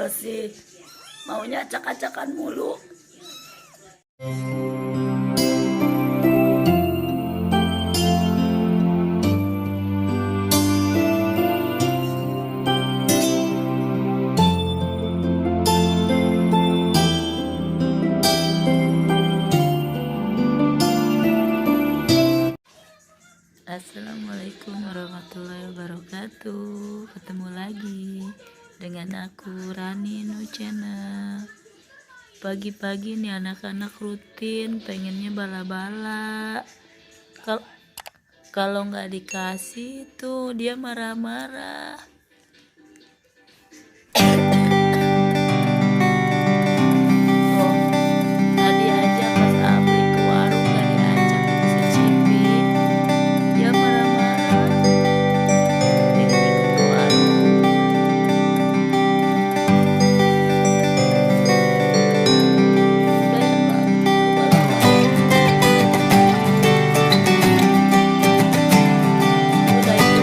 sih maunya acak-acakan mulu. Assalamualaikum warahmatullahi wabarakatuh. Ketemu lagi dengan aku Rani No Channel. Pagi-pagi nih anak-anak rutin pengennya bala-bala. Kalau nggak dikasih tuh dia marah-marah. Tadi aja pas Apri ke warung nggak diajak secicipi, dia marah-marah. Pengen ikut ke warung. Doyan banget ke bala-bala. Udah itu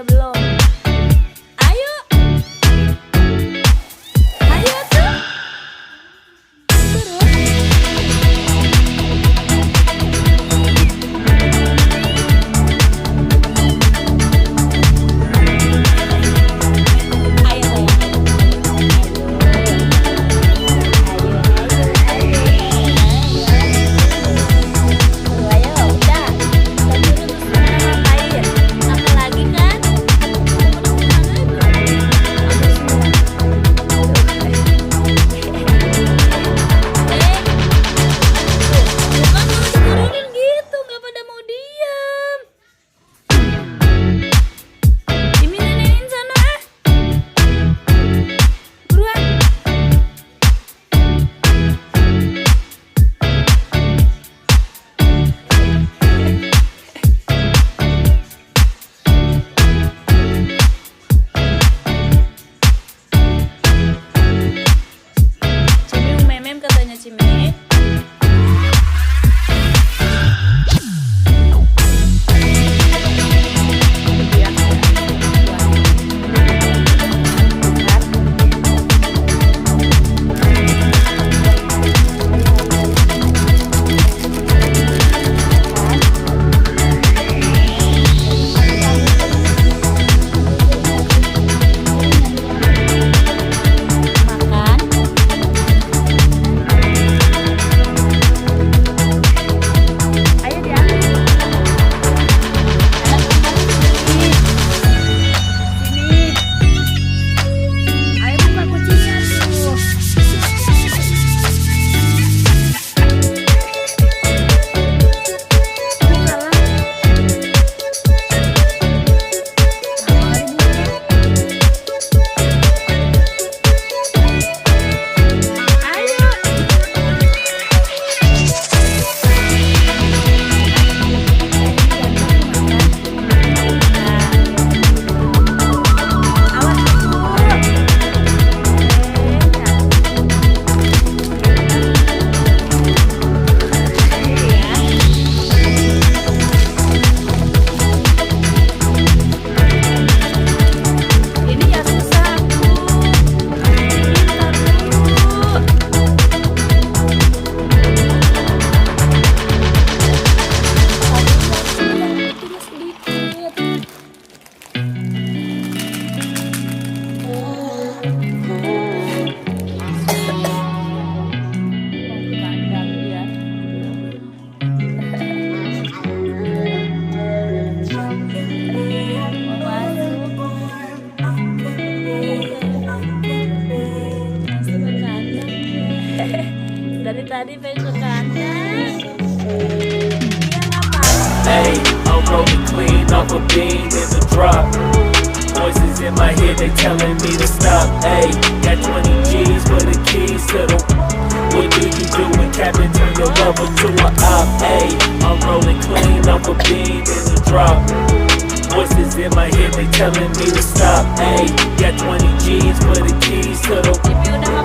udah belum? Ayo. Ayo tuh. Terus. Ayo sayang. Katanya Cime. Dari tadi pengen ke kandang. Hey, I'm rolling clean off a beam in the drop. Voices in my head, they telling me to stop. Hey, got 20 G's for the keys to the. What do you do when Captain turn your lover to a op? Hey, I'm rolling clean off a beam in the drop. Voices in my head, they telling me to stop. Hey, got 20 G's for the keys to the.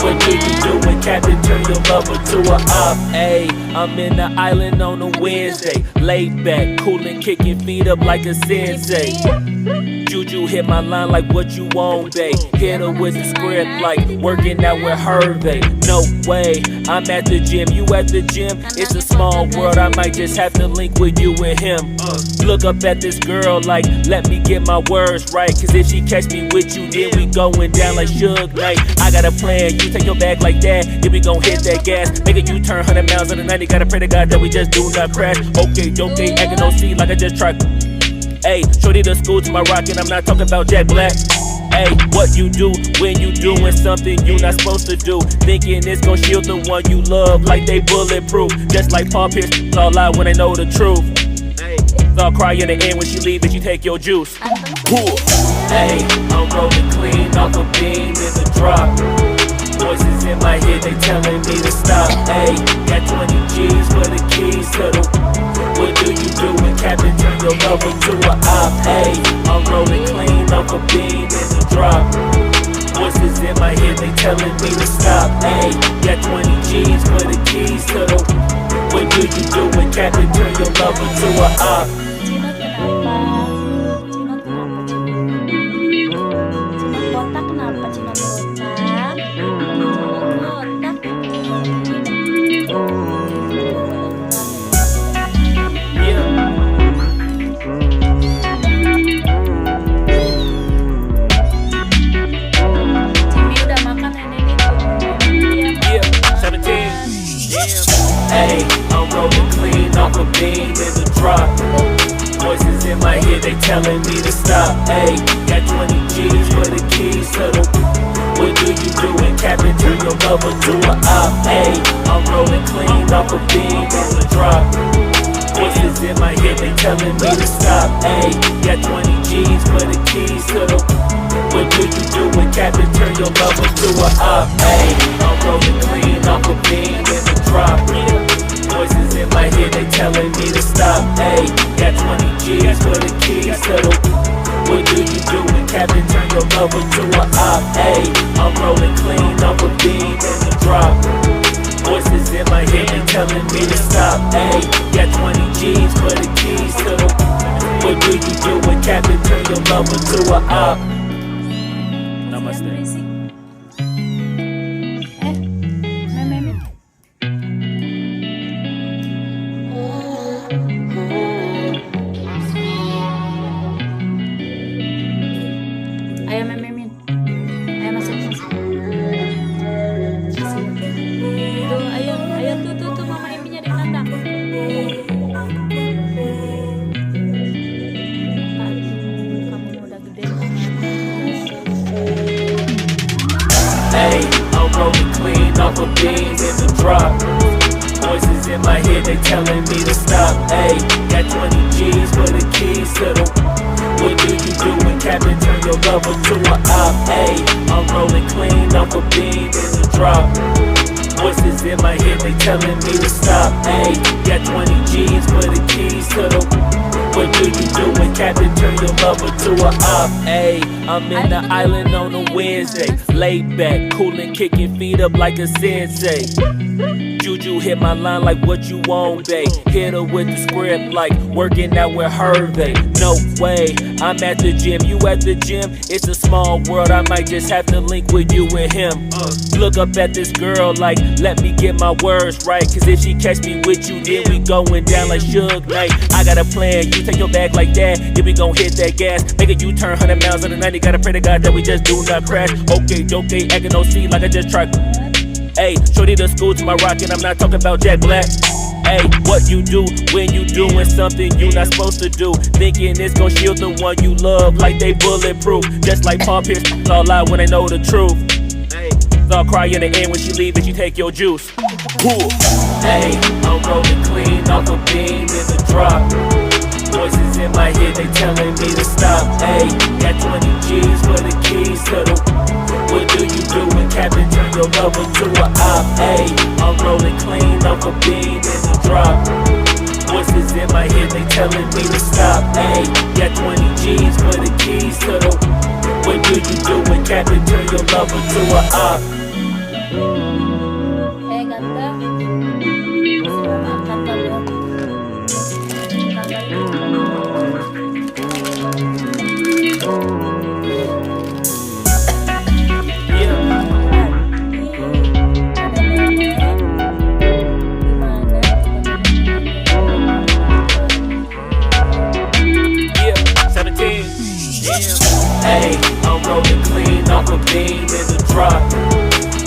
What do you do when Captain turn your lover to a op? Hey, I'm in the island on a Wednesday, laid back, coolin', kicking feet up like a sensei. Juju hit my line like what you want, babe. Hit her with the script like working out with Hervey. No way, I'm at the gym, you at the gym. It's a small world, I might just have to link with you and him. Look up at this girl like, let me get my words right. Cause if she catch me with you, then we going down like Suge Knight. I got a plan, you take your bag like that, then we gon' hit that gas. Make a U-turn 100 miles on the 90, gotta pray to God that we just do not crash. Okay, acting no C like I just tried. Hey, shorty the school to my rock and I'm not talking about Jack Black. Hey, what you do when you doing something you not supposed to do? Thinking it's gon' shield the one you love like they bulletproof. Just like Paul Pierce, all lie when they know the truth. Hey, I'll cry in the end when she leave and she take your juice. Hey, I'm rolling clean off a beam in the drop. Voices in my head, they telling me to stop. Hey, got 20 G's for the keys to the. What do you do when Captain turn your lover to a op? Hey, I'm rolling clean off a beam in the drop. Voices in my head, they telling me to stop. Hey, got 20 G's for the keys to the. What do you do when Captain turn your lover to a op? Cino kenapa? Cino kenapa? telling me to stop. Ayy, got 20 G's for the keys to the. What do you do when Captain turn your lover to a op? Ayy, I'm rolling clean off a beam on the drop. Voices in my head, they telling me to stop. Ayy, got 20 G's for the keys to the. What do you do when Captain turn your lover to a op? Ayy, I'm rolling clean off a beam in the drop. Voices in my head, they telling me to stop. Ayy, got 20 G's for the keys to the. What do you do when Captain turn your lover to a op? Ayy, I'm rolling clean off a beam in the drop. Voices in my head, they telling me to stop. Ayy, got 20 G's for the keys to the. What do you do when Captain turn your lover to a op? Namaste. Ayo Mimin, ayo masuk. Tuh, ayo tuh mama Eminya di kandang. Kamu udah gede. Ayy, I'm rolling clean off a beam in the drop. Voices in my head, they telling me to stop. Ayy, got 20 G's for the keys to the. What do you do when Captain turn your lover to a op? Ayy, I'm rolling clean off a beam in the drop. Voices in my head, they telling me to stop. Ayy, got 20 G's for the keys to the. What do you do when Captain turn your lover to a op? Ayy, I'm in the island on a Wednesday. Laid back, coolin', kicking feet up like a sensei. Juju hit my line like what you want, babe. Hit her with the script like working out with Hervey. No way, I'm at the gym, you at the gym. It's a small world, I might just have to link with you and him. Look up at this girl like, let me get my words right. Cause if she catch me with you, then we going down like Suge Knight. I got a plan, you take your bag like that, then we gon' hit that gas. Make a U-turn 100 miles on the 90, gotta pray to God that we just do not crash. Okay, acting no scene like I just tried. Ayy, shorty the school to my rock and I'm not talking about Jack Black. Ayy, what you do when you doing something you not supposed to do? Thinking it's gon' shield the one you love like they bulletproof. Just like Paul Pierce, all out when they know the truth. Ayy, all cry in the end when she leave and she take your juice. Ayy, I'm rolling clean off a beam in the drop. Voices in my head, they telling me to stop. Ayy, got 20 G's for the keys to the. What do you do when Captain turn your lover to a op? Ayy, I'm rolling clean off a beam in the drop. Voices in my head, they telling me to stop. Ayy, got 20 G's for the keys to the. What do you do when Captain turn your lover to a op? Ganteng. Makan kamu. Ayy, I'm rolling clean off a beam in the drop.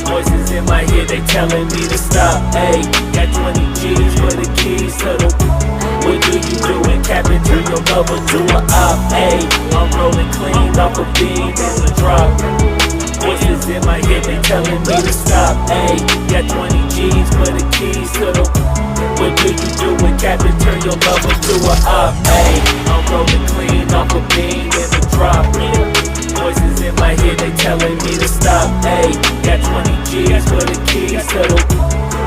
Voices in my head, they telling me to stop. Ayy, got 20 G's for the keys to the. What do you do when Captain turn your lover to a op? Ayy, I'm rolling clean off a beam in the drop. Voices in my head, they telling me to stop. Ayy, got 20 G's for the keys to the. What do you do when Captain turn your lover to a op? Ayy, I'm rolling clean off a beam in the drop. Voices in my head, they telling me to stop. Ayy, got 20 G's for the keys to the.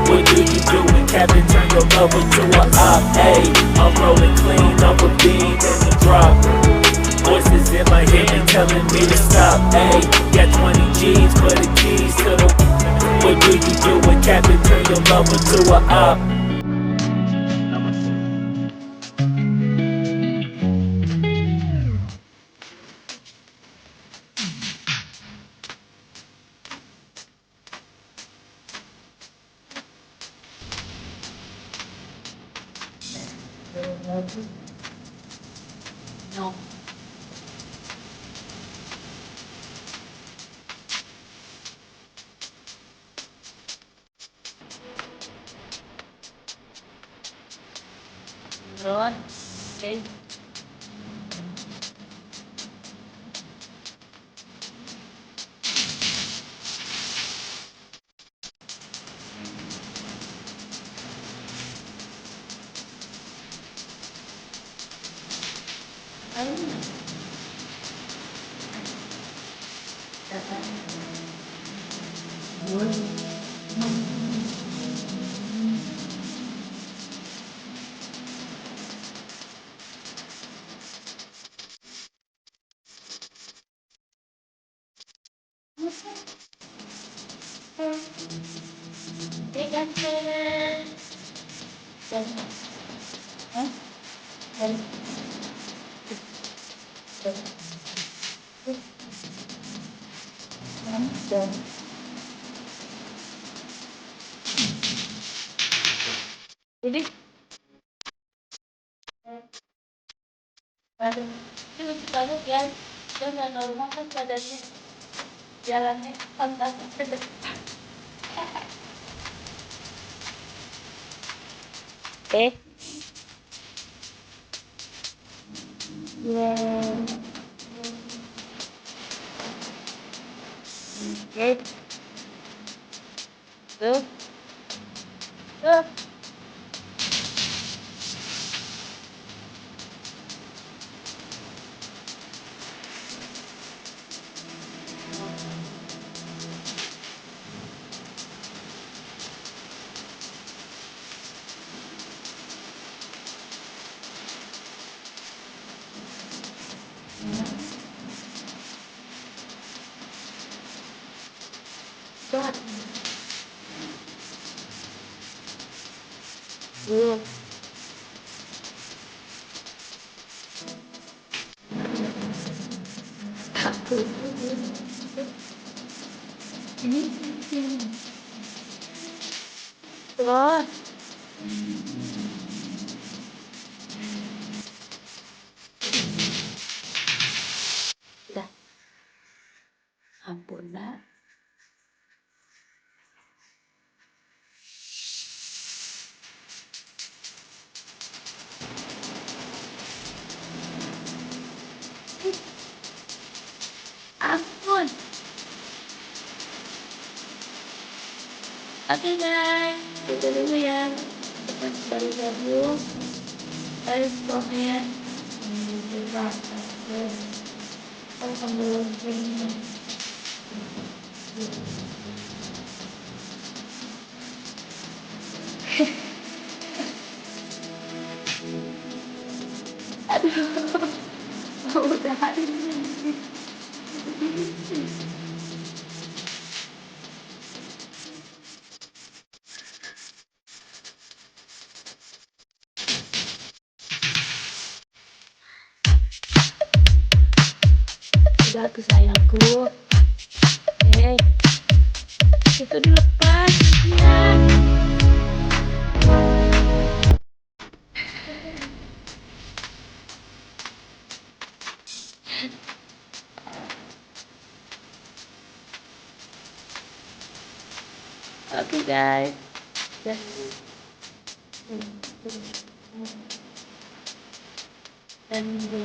What do you do when Captain turn your lover to a op? Ayy, I'm rolling clean off a beam in the drop. Voices in my head, they telling me to stop. Ayy, got 20 G's for the keys to the. What do you do when Captain turn your lover to a op? No. Ron, okay. Ano na? Ikan dan dan jadi baru itu baru kan dia nggak normal kan badannya jalannya pantat ya tuh tuh tuh tuh takut ini terus udah ampun nak ampun. Oke guys, itu dulu ya. Baru gabung, baru komen, juga sambil ini. Aduh, udah hari ini. Udah tuh sayangku. Hey, itu dilepas ya. Oke guys, udah. Dan itu